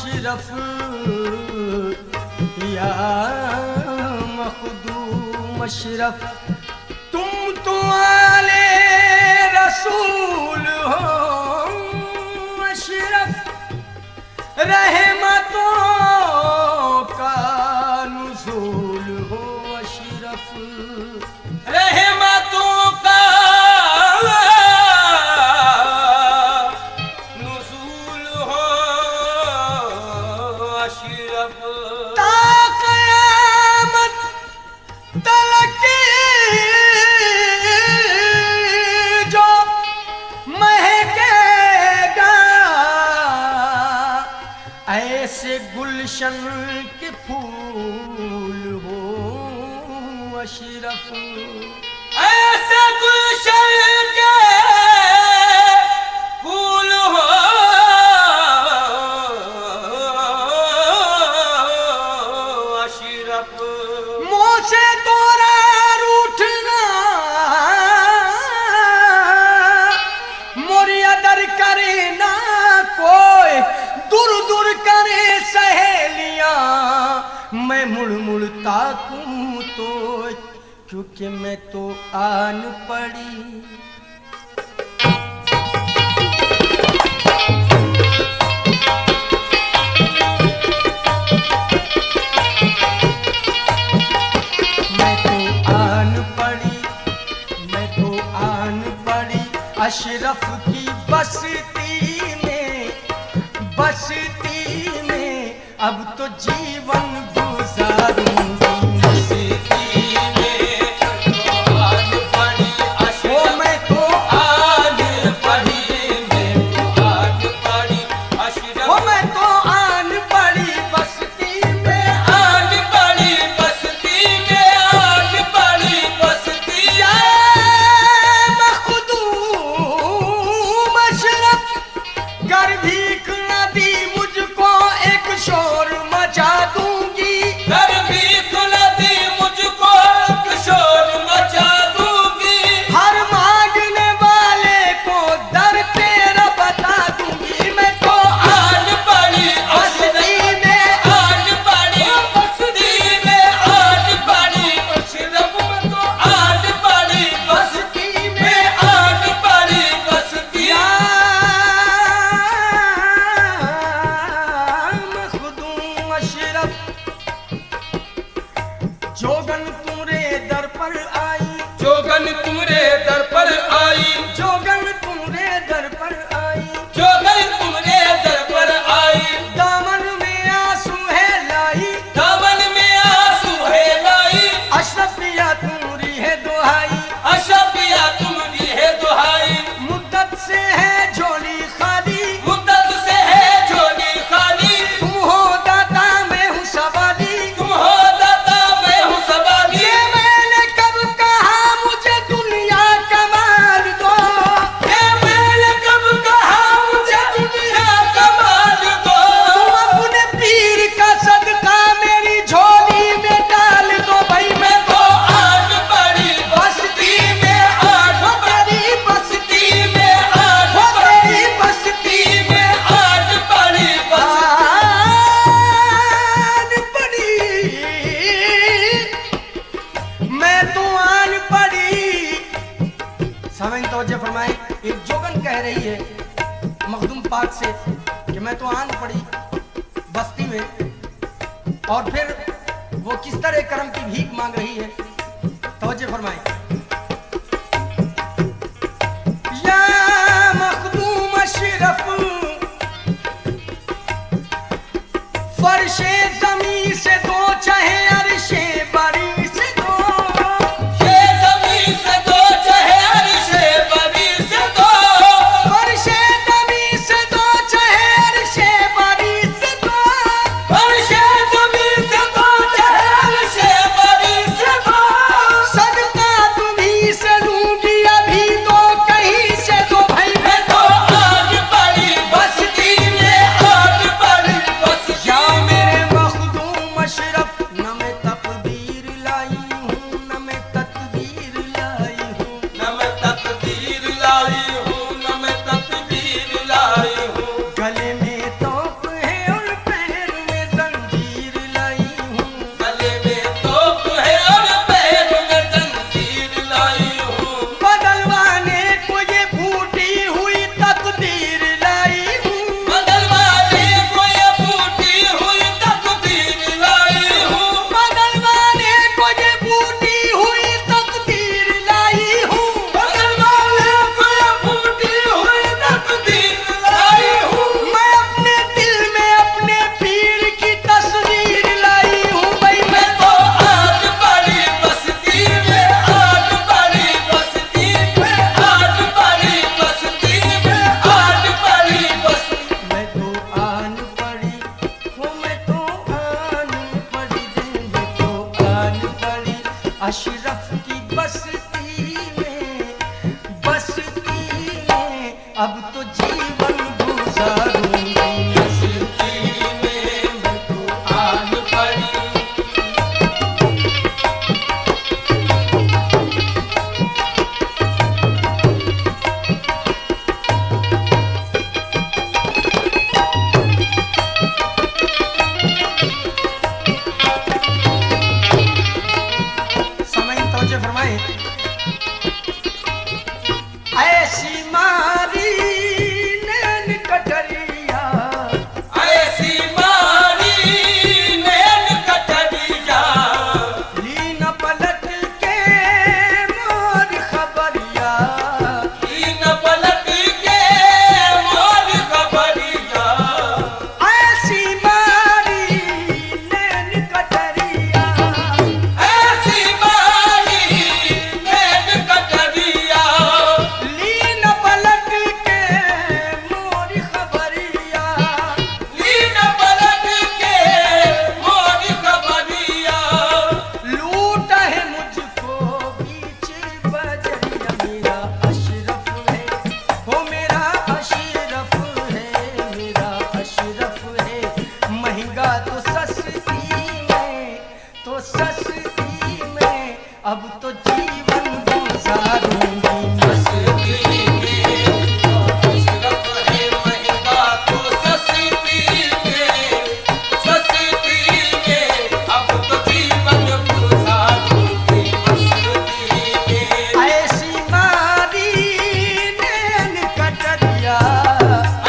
अशरफ या मखदूम अशरफ, तुम तो आले रसूल हो अशरफ, रहमतों का नुज़ूल हो अशरफ, रहमतों का गुलशन के फूल हो अशरफ, ऐसे गुलशन के फूल हो अशरफ, मुँह से तोरा रूठना मोरिया दर करे ना कोई, दूर दूर करे सहेलियां, मैं मुड़ मुड़ ताकूं तो, क्योंकि मैं तो आन पड़ी। मैं तो आन पड़ी, मैं तो आन पड़ी अशरफ की बस्ती में, बस्ती में अब तो जीवन गुजारूंगी बस्ती में, तो आन पड़ी अशरफ, मैं तो आन पड़ी, मैं तो आन पड़ी अशरफ, मैं तो आन पड़ी बस्ती में, आन पड़ी बस्ती में, आन पड़ी बस्ती में, मखदूम अशरफ, कर भीख न दी मुझको एक शोर मचा दूंगी, कर भीख न दी मुझको एक शोर मचा दूंगी, हर मांगने वाले को दर तेरा बता दूंगी, मैं तो आन पड़ी बस्ती में, आन पड़ी बस्ती में, आन पड़ी अशरफ, मैं तो आन पड़ी बस्ती में, आन पड़ी बस्ती मखदूम अशरफ, जोगन तुमरे दर पर आई, जोगन तुमरे दर पर आई, जोगन तुमरे दर पर आई, जोगन तुमरे दर पर आई, दामन में आंसू है लाई, दामन में आंसू है लाई, अशरफ या तुम्हारी है दुहाई, अशरफ या तुम्हारी है दुहाई, मुद्दत से है झोली खाली, मुद्दत से है झोली खाली, तुम हो दाता मैं हूँ सवाली, तुम हो दाता मैं हूँ सवाली, ये मैंने कब कहा मुझे दुनिया कमाल दो, ये मैंने कब कहा मुझे दुनिया कमाल दो, तुम अपने पीर का सदका मेरी झोली में डाल दो, भाई मैं तो आन पड़ी बस्ती में, आन पड़ी बस्ती में, आन पड़ी बस्ती में, आन पड़ी आन पड़ी, मैं तो आन पड़ी। सामईन तवज्जो फरमाए, एक जोगन कह रही है मखदूम पाक से कि मैं तो आन पड़ी बस्ती में, और फिर वो किस तरह करम की भीख मांग रही है, तवज्जो फरमाए, या मखदूम अशरफ, फर्शे ज़मीं से दो चाहे अर्शे बरी से दो, ये ज़मीं से दो चाहे अर्शे बरी से दो, फर्शे ज़मीं से दो चाहे अर्शे बरी से दो, फर्शे ज़मीं से दो चाहे अर्शे बरी से दो, सदका तुम्हीं से लूंगी अभी तो कहीं से दो, भाई मैं तो आन पड़ी अशरफ की बस्ती में अब तो जीवन गुजारूंगी। मस्ती में मैं तो आन पड़ी। फरमाए ऐसी मारी नैन कटरिया, ऐसी मारी नैन कटरिया, लीन पलट के मोर खबरिया, लीन पलट के मोर खबरिया, ऐसी मारी नैन कटरिया, ऐसी सस्ती में अब तो जीवन गुजारूंगी। मस्ती में अशरफ है महंगा तो सस्ती में अब तो जीवन गुजारूंगी। मस्ती में ऐसी मारी नैन कटरिया,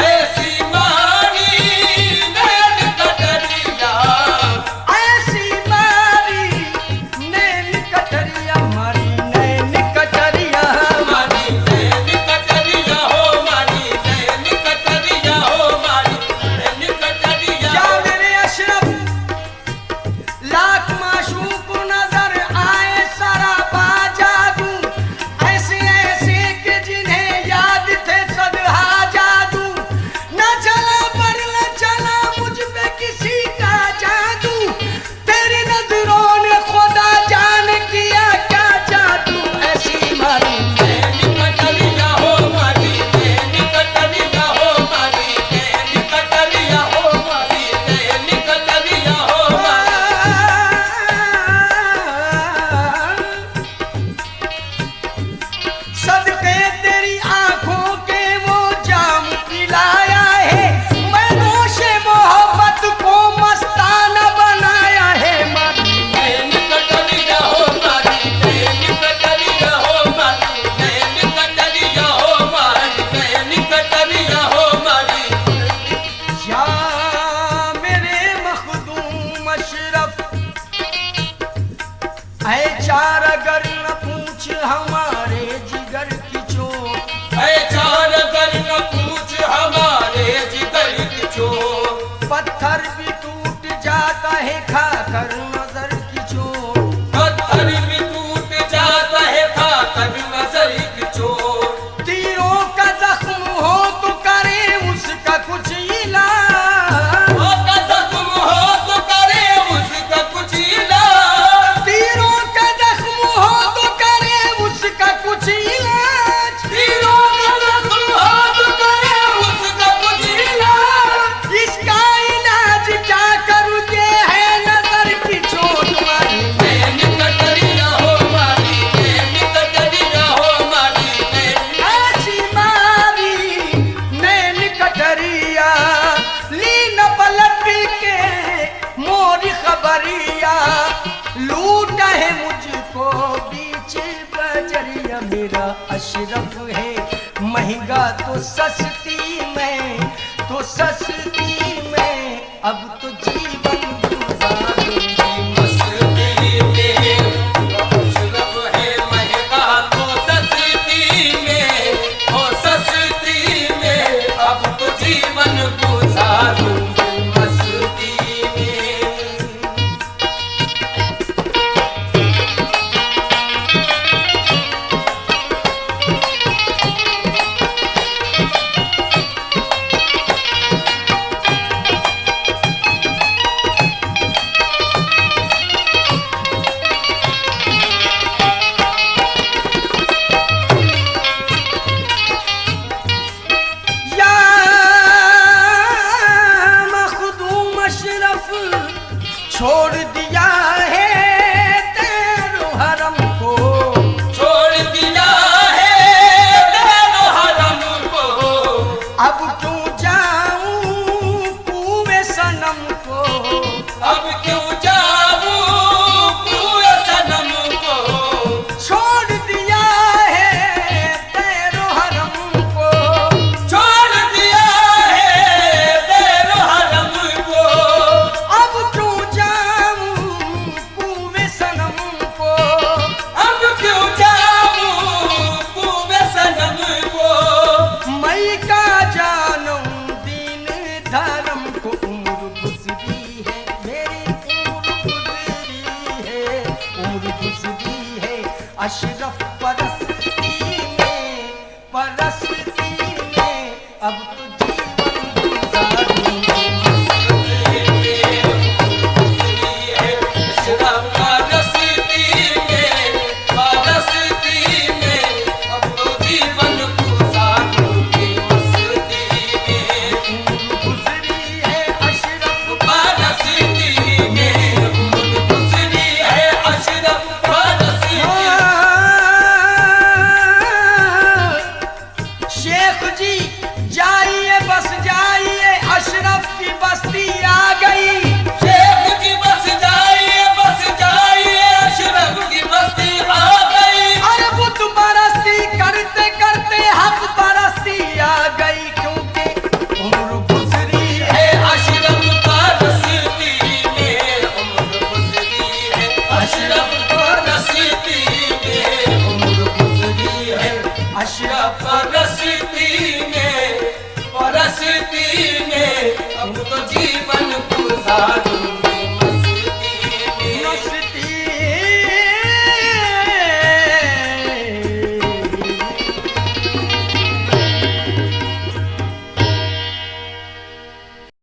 ऐसी मारी नैन कटरिया, ऐसी चार अगर न पूछ हमारे जिगर की चोट, चार अगर न पूछ हमारे जिगर की चोट, पत्थर भी टूट जाता है खाकर नजर की चोट, पत्थर भी टूट जाता है खाकर नजर की चोट, तीरों का जख्म हो तो करे उसका कुछ इलाज, जख्म हो तो करे उसका कुछ इलाज, तीरों हो तो करे उसका कुछ इलाज, तीरों का जख्म हो तो करे उसका कुछ इलाज, इसका इलाज क्या करूं ये है नजर की चोट मारी नैन कटरिया हो मारी नैन कटरिया हो मारी ऐसी मारी नैन कटरिया, लीन पलट के मोर खबरिया, लूटा है मुझको बीच बजरिया। मेरा अशरफ है महंगा तो सस्ती में अब तो जीवन गुजारूंगी। मस्ती में अशरफ है महंगा तो सस्ती में अब तो जीवन गुजारूंगी। मस्ती में अशरफ छोड़ दिया है तेरो हरम को, छोड़ दिया है तेरो हरम को। अब क्यों जाऊं कुएं सनम को, अब क्यों जाऊं कुएं सनम को। छोड़ दिया है तेरो हरम को, छोड़ दिया है तेरो हरम को। अब क्यों जाऊं कुएं सनम को, अब क्यों जाऊं कुएं सनम को। मैं का जानूं दीन धर्म को, उम्र गुजरी है मेरी उम्र गुजरी है, उम्र गुजरी है अशरफ परस्ती में, परस्ती में। अब तो जीवन गुजारूं अशरफ परस्ती में, परस्ती में। अब तो जीवन गुजारूं मस्ती में। उम्र गुजरी है अशरफ परस्ती में, उम्र गुजरी है अशरफ परस्ती में। शेख जी जाइए बस जाइए, अशरफ की बस्ती आ गई। शेख जी बस जाइए अशरफ की बस्ती आ गई। अरे बुत परस्ती करते करते हक परस्ती आ गई, क्योंकि उम्र गुजरी है अशरफ परस्ती में, उम्र गुजरी है अशरफ परस्ती में, उम्र गुजरी है अशरफ